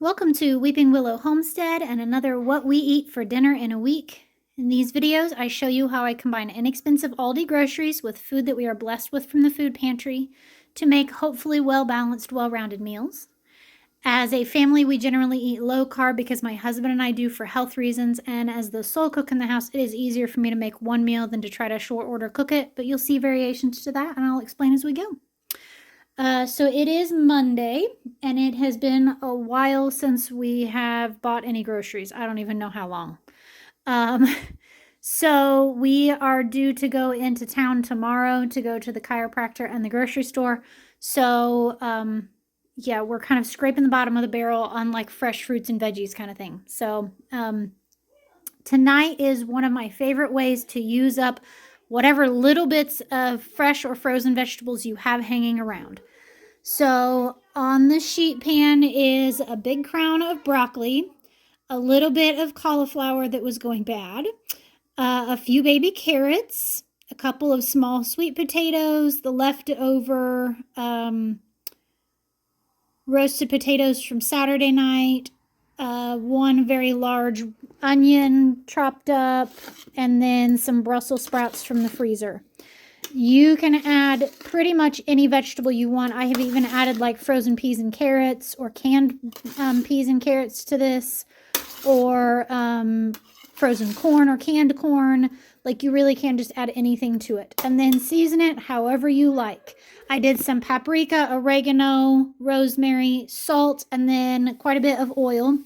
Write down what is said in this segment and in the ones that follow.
Welcome to Weeping Willow Homestead and another What We Eat for Dinner in a Week. In these videos, I show you how I combine inexpensive Aldi groceries with food that we are blessed with from the food pantry to make hopefully well-balanced, well-rounded meals. As a family, we generally eat low carb because my husband and I do for health reasons, and as the sole cook in the house, it is easier for me to make one meal than to try to short order cook it, but you'll see variations to that, and I'll explain as we go. So it is Monday, and it has been a while since we have bought any groceries. I don't even know how long. So we are due to go into town tomorrow to go to the chiropractor and the grocery store. So, yeah, we're kind of scraping the bottom of the barrel on like fresh fruits and veggies kind of thing. So, tonight is one of my favorite ways to use up whatever little bits of fresh or frozen vegetables you have hanging around. So on the sheet pan is a big crown of broccoli, a little bit of cauliflower that was going bad, a few baby carrots, a couple of small sweet potatoes, the leftover roasted potatoes from Saturday night, one very large onion chopped up, and then some Brussels sprouts from the freezer. You can add pretty much any vegetable you want. I have even added like frozen peas and carrots or canned peas and carrots to this, or frozen corn or canned corn. Like, you really can just add anything to it. And then season it however you like. I did some paprika, oregano, rosemary, salt, and then quite a bit of oil.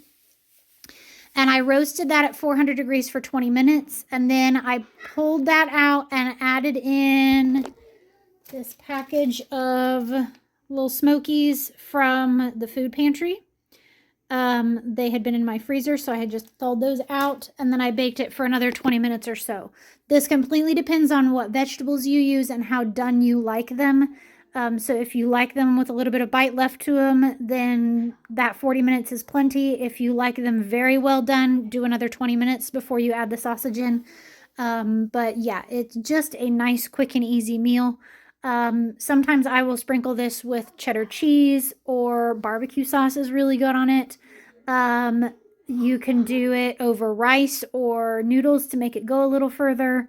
And I roasted that at 400 degrees for 20 minutes. And then I pulled that out and added in this package of little Smokies from the food pantry. They had been in my freezer, so I had just thawed those out. And then I baked it for another 20 minutes or so. This completely depends on what vegetables you use and how done you like them. So if you like them with a little bit of bite left to them, then that 40 minutes is plenty. If you like them very well done, do another 20 minutes before you add the sausage in. But yeah, it's just a nice, quick and easy meal. Sometimes I will sprinkle this with cheddar cheese, or barbecue sauce is really good on it. You can do it over rice or noodles to make it go a little further.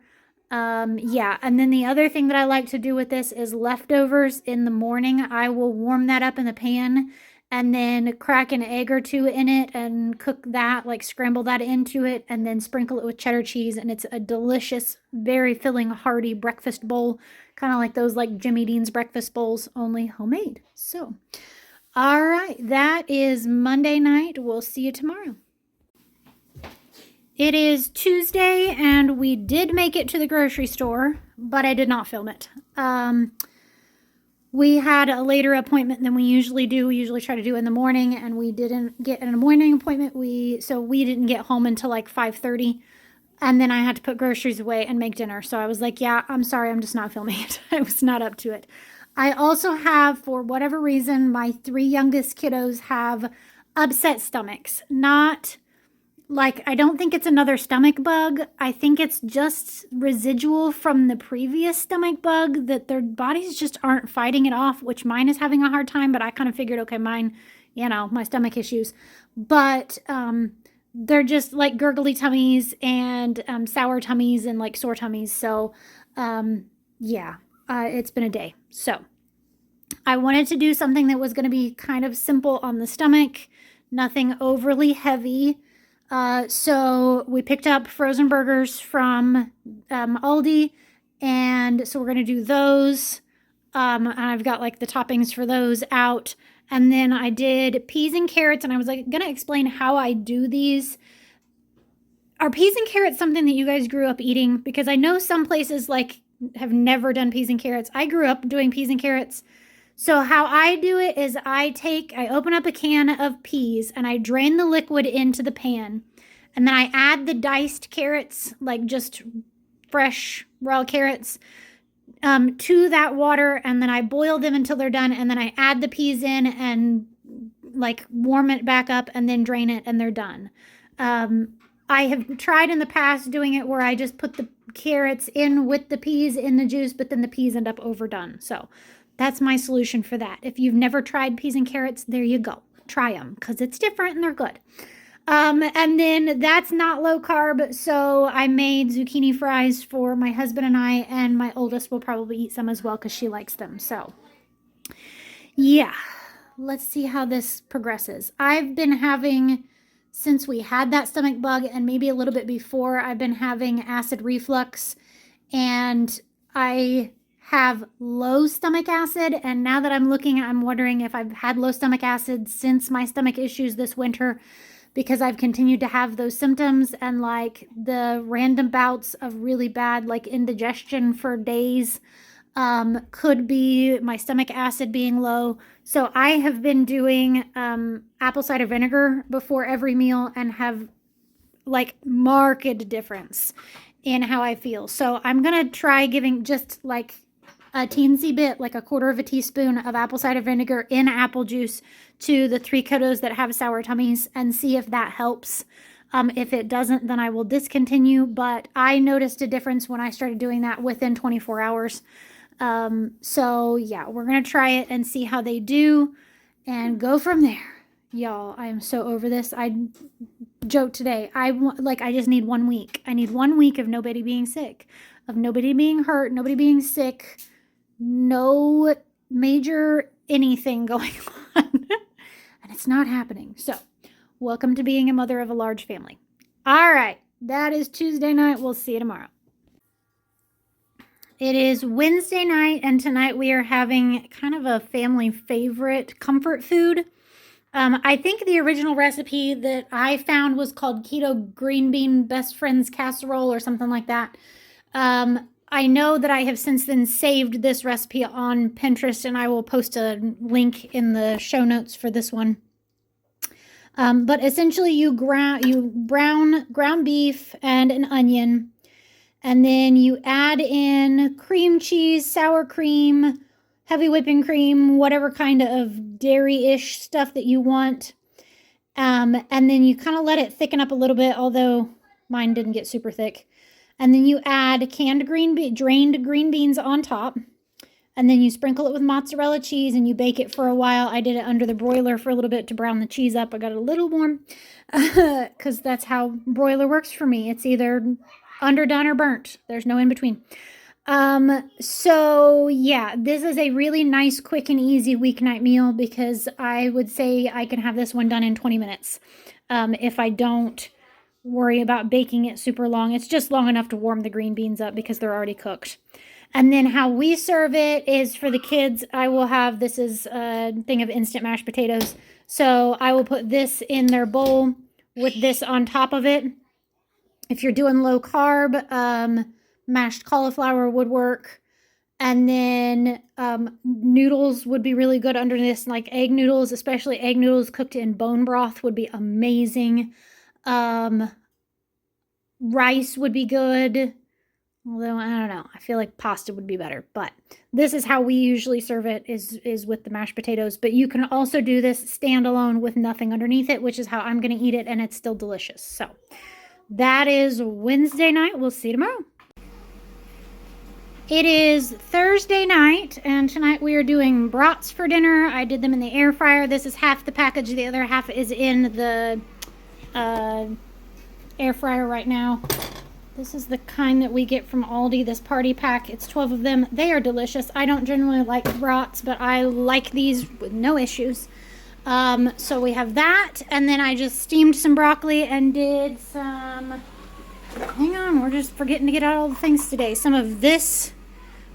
Yeah, and then the other thing that I like to do with this is leftovers in the morning. I will warm that up in the pan and then crack an egg or two in it and cook that, like scramble that into it, and then sprinkle it with cheddar cheese. And it's a delicious, very filling, hearty breakfast bowl, kind of like those like Jimmy Dean's breakfast bowls, only homemade. So, all right, that is Monday night. We'll see you tomorrow. It is Tuesday, and we did make it to the grocery store, but I did not film it. We had a later appointment than we usually do. We usually try to do it in the morning, and we didn't get a morning appointment. So we didn't get home until like 5:30, and then I had to put groceries away and make dinner. So I was like, yeah, I'm sorry, I'm just not filming it. I was not up to it. I also have, for whatever reason, my 3 youngest kiddos have upset stomachs. Not like, I don't think it's another stomach bug. I think it's just residual from the previous stomach bug, that their bodies just aren't fighting it off, which mine is having a hard time, but I kind of figured, okay, mine, my stomach issues. But they're just like gurgly tummies and sour tummies and like sore tummies. So yeah, it's been a day. So I wanted to do something that was going to be kind of simple on the stomach, nothing overly heavy. So we picked up frozen burgers from Aldi, and so we're going to do those. And I've got like the toppings for those out. And then I did peas and carrots, and I was like going to explain how I do these. Are peas and carrots something that you guys grew up eating? Because I know some places like have never done peas and carrots. I grew up doing peas and carrots. So how I do it is I open up a can of peas and I drain the liquid into the pan. And then I add the diced carrots, like just fresh raw carrots, to that water. And then I boil them until they're done. And then I add the peas in and like warm it back up and then drain it, and they're done. I have tried in the past doing it where I just put the carrots in with the peas in the juice, but then the peas end up overdone. So that's my solution for that. If you've never tried peas and carrots, there you go. try them because it's different and they're good. And then that's not low carb, so I made zucchini fries for my husband and I, and my oldest will probably eat some as well because she likes them. So yeah, let's see how this progresses. I've been having, since we had that stomach bug and maybe a little bit before, I've been having acid reflux, and I have low stomach acid. And now that I'm looking, I'm wondering if I've had low stomach acid since my stomach issues this winter, because I've continued to have those symptoms and like the random bouts of really bad like indigestion for days. Could be my stomach acid being low. So I have been doing apple cider vinegar before every meal and have like marked difference in how I feel. So I'm gonna try giving just like a teensy bit, like a quarter of a teaspoon of apple cider vinegar in apple juice to the 3 kiddos that have sour tummies and see if that helps. If it doesn't, then I will discontinue. But I noticed a difference when I started doing that within 24 hours. So yeah, we're going to try it and see how they do and go from there. Y'all, I am so over this. I joked today. I just need 1 week. I need 1 week of nobody being sick, of nobody being hurt, nobody being sick, no major anything going on. And it's not happening. So welcome to being a mother of a large family. All right. That is Tuesday night. We'll see you tomorrow. It is Wednesday night, and tonight we are having kind of a family favorite comfort food. I think the original recipe that I found was called Keto Green Bean Best Friends Casserole or something like that. I know that I have since then saved this recipe on Pinterest, and I will post a link in the show notes for this one. But essentially you brown ground beef and an onion, and then you add in cream cheese, sour cream, heavy whipping cream, whatever kind of dairy-ish stuff that you want. And then you kind of let it thicken up a little bit, although mine didn't get super thick. And then you add drained green beans on top. And then you sprinkle it with mozzarella cheese and you bake it for a while. I did it under the broiler for a little bit to brown the cheese up. I got it a little warm because that's how broiler works for me. It's either underdone or burnt. There's no in between. So yeah, this is a really nice, quick and easy weeknight meal because I would say I can have this one done in 20 minutes. If I don't worry about baking it super long. It's just long enough to warm the green beans up because they're already cooked. And then how we serve it is for the kids. I will have, this is a thing of instant mashed potatoes. So I will put this in their bowl with this on top of it. If you're doing low carb, mashed cauliflower would work. And then noodles would be really good under this, like egg noodles, especially egg noodles cooked in bone broth would be amazing. Rice would be good. Although, I don't know. I feel like pasta would be better. But this is how we usually serve it, is with the mashed potatoes. But you can also do this standalone with nothing underneath it, which is how I'm going to eat it, and it's still delicious. So that is Wednesday night. We'll see you tomorrow. It is Thursday night, and tonight we are doing brats for dinner. I did them in the air fryer. This is half the package. The other half is in the air fryer right now. This is the kind that we get from Aldi, this party pack. It's 12 of them. They are delicious. I don't generally like brats, but I like these with no issues. So we have that, and then I just steamed some broccoli and did some, hang on, we're just forgetting to get out all the things today. Some of this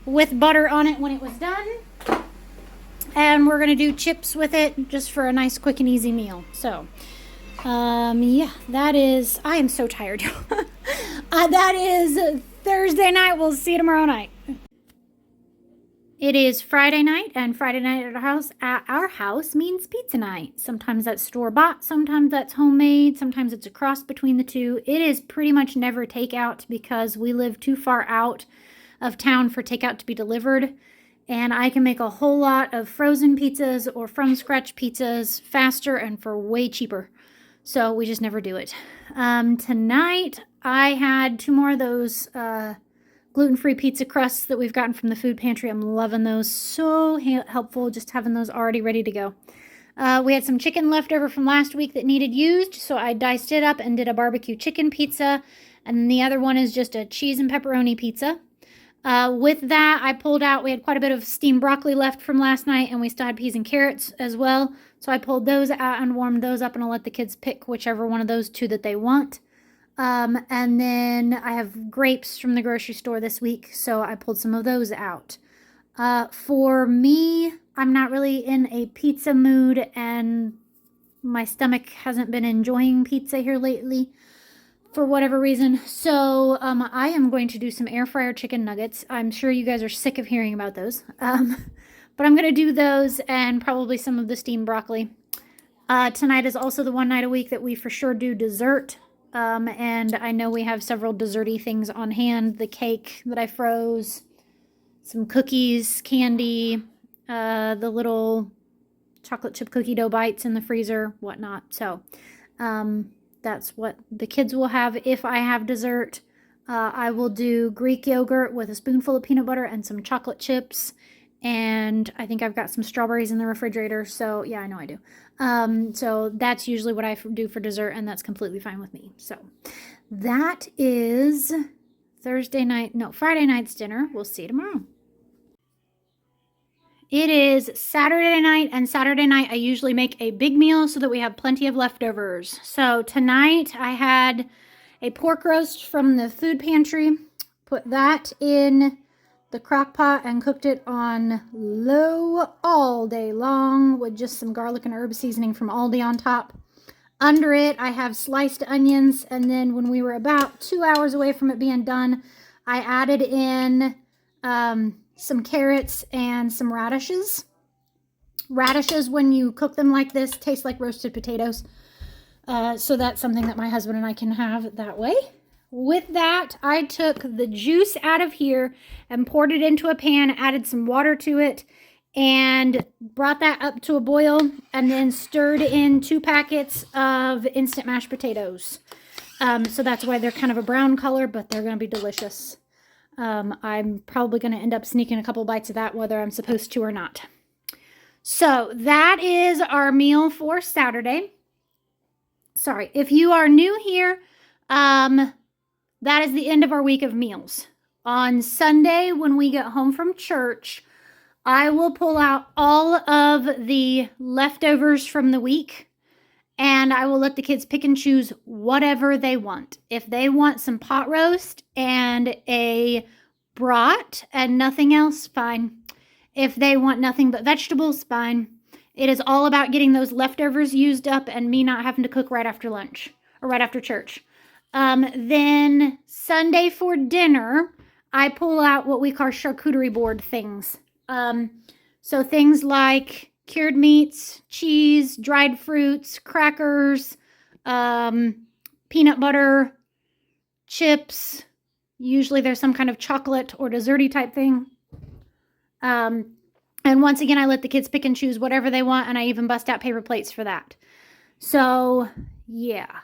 with butter on it when it was done. And we're going to do chips with it just for a nice, quick, and easy meal. So, yeah, that is, I am so tired. That is Thursday night. We'll see you tomorrow night. It is Friday night, and Friday night at our house means pizza night. Sometimes that's store-bought, sometimes that's homemade, sometimes it's a cross between the two. It is pretty much never takeout because we live too far out of town for takeout to be delivered. And I can make a whole lot of frozen pizzas or from-scratch pizzas faster and for way cheaper. So we just never do it. Tonight, I had 2 more of those gluten-free pizza crusts that we've gotten from the food pantry. I'm loving those. So helpful just having those already ready to go. We had some chicken left over from last week that needed used, so I diced it up and did a barbecue chicken pizza. And the other one is just a cheese and pepperoni pizza. With that, I pulled out, we had quite a bit of steamed broccoli left from last night, and we still had peas and carrots as well. So I pulled those out and warmed those up, and I'll let the kids pick whichever one of those two that they want. And then I have grapes from the grocery store this week, so I pulled some of those out. For me, I'm not really in a pizza mood, and my stomach hasn't been enjoying pizza here lately for whatever reason. So I am going to do some air fryer chicken nuggets. I'm sure you guys are sick of hearing about those. But I'm going to do those and probably some of the steamed broccoli. Tonight is also the one night a week that we for sure do dessert. And I know we have several desserty things on hand. The cake that I froze, some cookies, candy, the little chocolate chip cookie dough bites in the freezer, whatnot. So that's what the kids will have. If I have dessert, I will do Greek yogurt with a spoonful of peanut butter and some chocolate chips. And I think I've got some strawberries in the refrigerator. So yeah, I know I do. So that's usually what I do for dessert, and that's completely fine with me. So that is Friday night's dinner. We'll see you tomorrow. It is Saturday night, and Saturday night I usually make a big meal so that we have plenty of leftovers. So tonight I had a pork roast from the food pantry. Put that in the crock pot and cooked it on low all day long with just some garlic and herb seasoning from Aldi on top. Under it, I have sliced onions, and then when we were about 2 hours away from it being done, I added in some carrots and some radishes. Radishes, when you cook them like this, taste like roasted potatoes. So that's something that my husband and I can have that way. With that, I took the juice out of here and poured it into a pan, added some water to it, and brought that up to a boil, and then stirred in 2 packets of instant mashed potatoes. So that's why they're kind of a brown color, but they're going to be delicious. I'm probably going to end up sneaking a couple bites of that, whether I'm supposed to or not. So that is our meal for Saturday. Sorry, if you are new here, that is the end of our week of meals. On Sunday, when we get home from church, I will pull out all of the leftovers from the week, and I will let the kids pick and choose whatever they want. If they want some pot roast and a brat and nothing else, fine. If they want nothing but vegetables, fine. It is all about getting those leftovers used up and me not having to cook right after lunch or right after church. Then Sunday for dinner, I pull out what we call charcuterie board things. So things like cured meats, cheese, dried fruits, crackers, peanut butter, chips. Usually there's some kind of chocolate or desserty type thing. And once again, I let the kids pick and choose whatever they want, and I even bust out paper plates for that. So, yeah.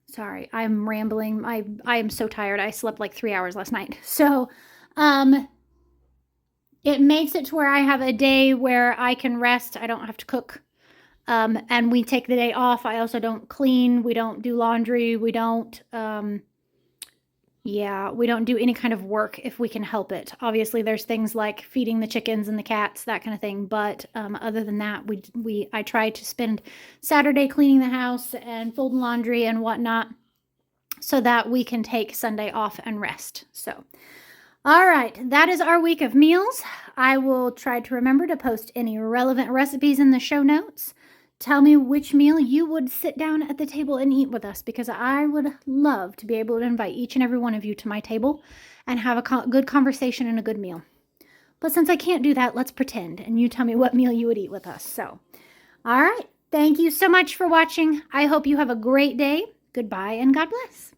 Sorry, I'm rambling. I am so tired. I slept like 3 hours last night. So, it makes it to where I have a day where I can rest. I don't have to cook. And we take the day off. I also don't clean. We don't do laundry. We don't, we don't do any kind of work if we can help it. Obviously, there's things like feeding the chickens and the cats, that kind of thing. But other than that, I try to spend Saturday cleaning the house and folding laundry and whatnot so that we can take Sunday off and rest. So, all right, that is our week of meals. I will try to remember to post any relevant recipes in the show notes. Tell me which meal you would sit down at the table and eat with us, because I would love to be able to invite each and every one of you to my table and have a good conversation and a good meal. But since I can't do that, let's pretend, and you tell me what meal you would eat with us. So, all right, thank you so much for watching. I hope you have a great day. Goodbye and God bless.